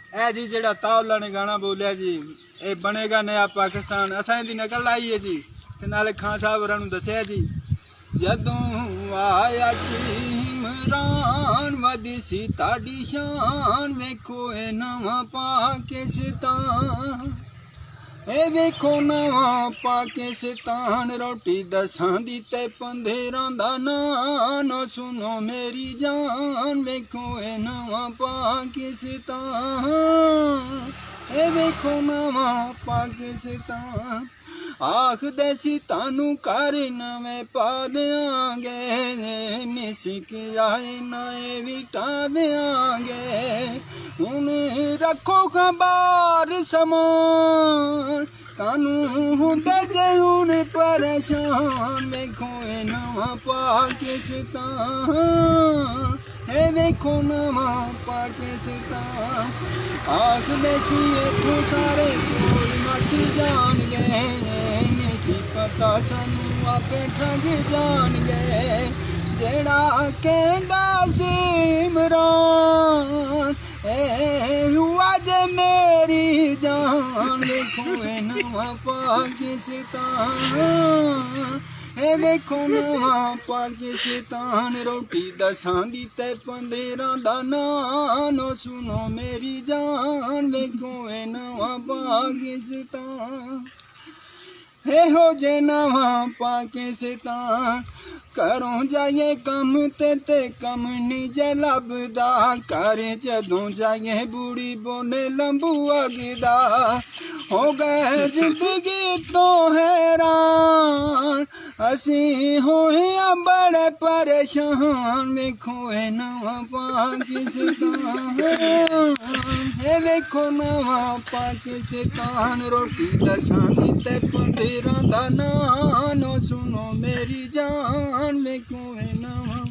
ए जी जेड़ा तावला ने गाना बोलिया जी ये बनेगा नया पाकिस्तान असां दी नकल आई है जी ते नाले खान साहब होरां नूं दस्सिया जी जदों आया सी इमरान वदी सी ताड़ी शान वेखो ए नवां पाकिस्तान ए वेखो नवां पाकिस्तान रोटी दसां दी ते 15 दा नान ओ सुनो मेरी जान वेखो ए नवां पाकिस्तान ए वेखो नवां पाकिस्तान आखदे सी तानू घर नवें पा देंगे निसिक आए नए विटा देंगे हुण रखो खबर समान तानू हुंदे जे हुण परेशान वेखो ए नवां पाकिस्तान ए वेखो नवां पाकिस्तान आखदे सी इत्थों सारे चोर नस जाणगे नहीं पता सानू आपे ठग जाणगे जेड़ा कहंदा सी इमरान ए हुआ जे मेरी जान वेखो ए नवां पाकिस्तान ए वेखो नवां पाकिस्तान रोटी दसां दी ते 15 दा नान ओ सुनो मेरी जान वेखो ए नवां पाकिस्तान हो जे नवां पाकिस्तान घरों जाइए कम ते कम नहीं जे लभदा घर जदों जाइए बूढ़ी बोने लंबू अगदा हो गए जिंदगी तो हैरान असी होए बड़े परेशान वेखो ए नवां पाकिस्तान ए वेखो नवां पाकिस्तान रोटी दसां दी ते 15 दा नान ओ सुनो मेरी जान वेखो ए नवां